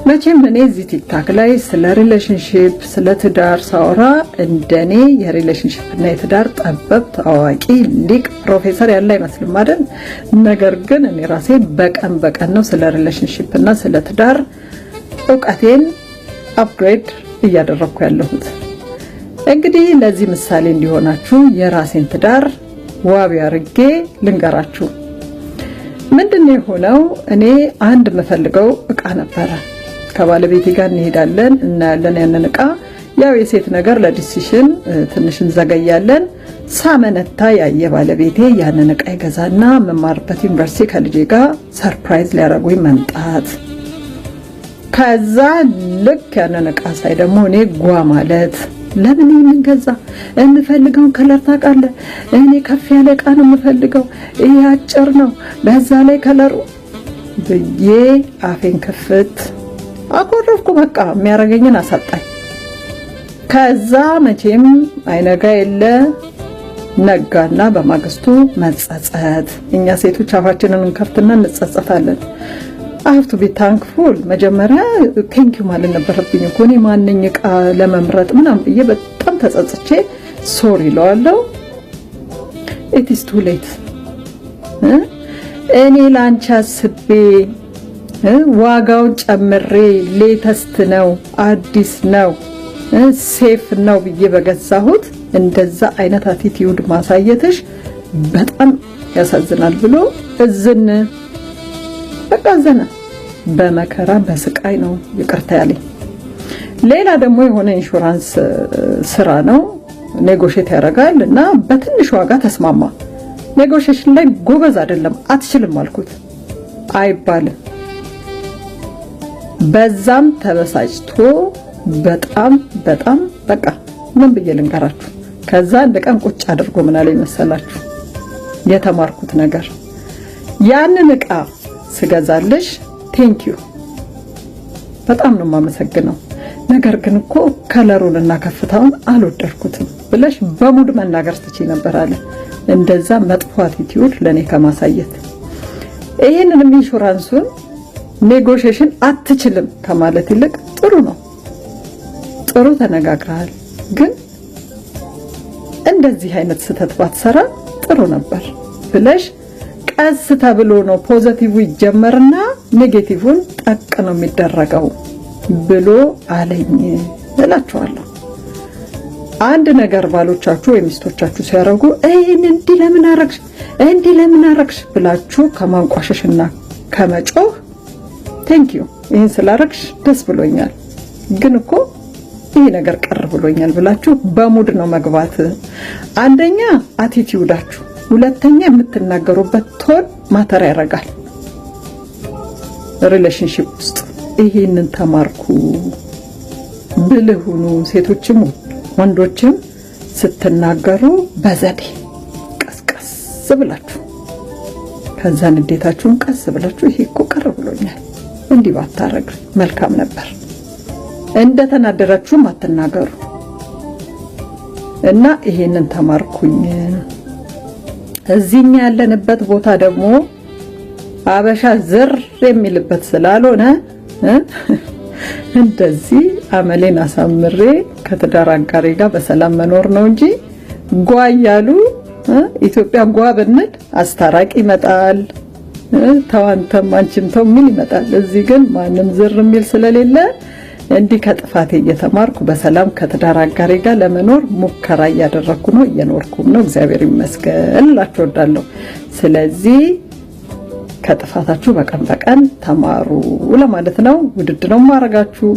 መቼም እኔ እዚህ ቲክታክ ላይ ስለ ሪሌሽንሺፕ ስለ ትዳር ሳወራ እንደኔ የሪሌሽንሺፕ እና የትዳር ጠበብት አዋቂ ሊቅ ፕሮፌሰር ያለ አይመስልም አይደል? ነገር ግን እኔ ራሴ በቀን ነው ስለ ሪሌሽንሺፕ እና ስለ ትዳር እውቀቴን አፕግሬድ እያደረኩ ያለሁት። እንግዲህ ለዚህ ምሳሌ እንዲሆናችሁ የራሴን ትዳር ዋቢ አድርጌ ልንገራችሁ። ምንድነው የሆነው? እኔ አንድ የምፈልገው እቃ ነበረ። ከባለቤቴ ጋር እንሄዳለን እናያለን ያንን እቃ። ያው የሴት ነገር ለዲሲሽን ትንሽ እንዘገያለን። ሳመነታ ያየ ባለቤቴ ያንን እቃ ይገዛና መማርበት ዩኒቨርሲቲ ከልጄ ጋር ሰርፕራይዝ ሊያደርጉኝ መምጣት። ከዛ ልክ ያንን እቃ ሳይ ደግሞ እኔ ጓ ማለት ለምን ይሄንን ገዛ? የምፈልገውን ከለር ታውቃለህ? እኔ ከፍ ያለ እቃ ነው የምፈልገው፣ ይሄ አጭር ነው፣ በዛ ላይ ከለሩ ብዬ አፌን ክፍት አቆረፍኩ። በቃ የሚያረገኝን አሳጣኝ። ከዛ መቼም አይነጋ የለ ነጋና በማግስቱ መጸጸት። እኛ ሴቶች አፋችንን እንከፍትና እንጸጸታለን። አፍቱ ቢ ታንክፉል። መጀመሪያ ቴንኪዩ ማለት ነበረብኝ እኮ እኔ ማንኝ እቃ ለመምረጥ ምናምን ብዬ በጣም ተጸጽቼ ሶሪ እለዋለሁ። ኢት ኢዝ ቱ ሌት። እኔ ላንቺ አስቤ ዋጋውን ጨምሬ ሌተስት ነው አዲስ ነው ሴፍ ነው ብዬ በገዛሁት እንደዛ አይነት አቲቲዩድ ማሳየትሽ በጣም ያሳዝናል ብሎ እዝን በቃ ዘና በመከራ በስቃይ ነው ይቅርታ ያለኝ። ሌላ ደግሞ የሆነ ኢንሹራንስ ስራ ነው ኔጎሼት ያደርጋል እና በትንሽ ዋጋ ተስማማ። ኔጎሼሽን ላይ ጎበዝ አይደለም አትችልም አልኩት። አይባልም። በዛም ተበሳጭቶ በጣም በቃ ምን ብዬ ልንገራችሁ። ከዛ አንድ ቀን ቁጭ አድርጎ ምን አለኝ መሰላችሁ? የተማርኩት ነገር ያንን እቃ ስገዛልሽ ቴንኪዩ በጣም ነው የማመሰግነው፣ ነገር ግን እኮ ከለሩንና ከፍታውን አልወደድኩትም ብለሽ በሙድ መናገር ትችይ ነበር አለ። እንደዛ መጥፎ አቲቲዩድ ለኔ ከማሳየት ይሄንንም ኢንሹራንሱን ኔጎሺዬሽን አትችልም ከማለት ይልቅ ጥሩ ነው ጥሩ ተነጋግረሃል፣ ግን እንደዚህ አይነት ስህተት ባትሰራ ጥሩ ነበር ብለሽ ቀስ ተብሎ ነው ፖዚቲቭ ይጀመርና ኔጌቲቭን ጠቅ ነው የሚደረገው ብሎ አለኝ እላችኋለሁ። አንድ ነገር ባሎቻችሁ ወይ ሚስቶቻችሁ ሲያረጉ እይን እንዲ ለምን አረግሽ ብላችሁ ከማንቋሸሽና ከመጮህ ቴንኪዩ ይሄን ስላረግሽ ደስ ብሎኛል፣ ግን እኮ ይሄ ነገር ቀር ብሎኛል ብላችሁ በሙድ ነው መግባት። አንደኛ አቲቲዩዳችሁ፣ ሁለተኛ የምትናገሩበት ቶን ማተር ያደርጋል ሪሌሽንሺፕ ውስጥ። ይሄንን ተማርኩ። ብልህ ሁኑ ሴቶችም ወንዶችም ስትናገሩ በዘዴ ቀስቀስ ብላችሁ፣ ከዛ ንዴታችሁን ቀስ ብላችሁ ይሄ እኮ ቀር ብሎኛል እንዲህ ባታረግ መልካም ነበር፣ እንደተናደራችሁም አትናገሩ እና ይሄንን ተማርኩኝ። እዚህኛ ያለንበት ቦታ ደግሞ አበሻ ዝር የሚልበት ስላልሆነ እንደዚህ አመሌን አሳምሬ ከትዳር አጋሬ ጋር በሰላም መኖር ነው እንጂ ጓ እያሉ ኢትዮጵያ ጓ ብንል አስታራቂ ይመጣል፣ ተዋንተም አንቺም ተው ምን ይመጣል። እዚህ ግን ማንም ዝር የሚል ስለሌለ እንዲህ ከጥፋቴ እየተማርኩ በሰላም ከትዳር አጋሬ ጋር ለመኖር ሙከራ እያደረኩ ነው፣ እየኖርኩም ነው። እግዚአብሔር ይመስገን እላችሁ እወዳለሁ። ስለዚህ ከጥፋታችሁ በቀን ተማሩ ለማለት ነው። ውድድ ነው ማረጋችሁ።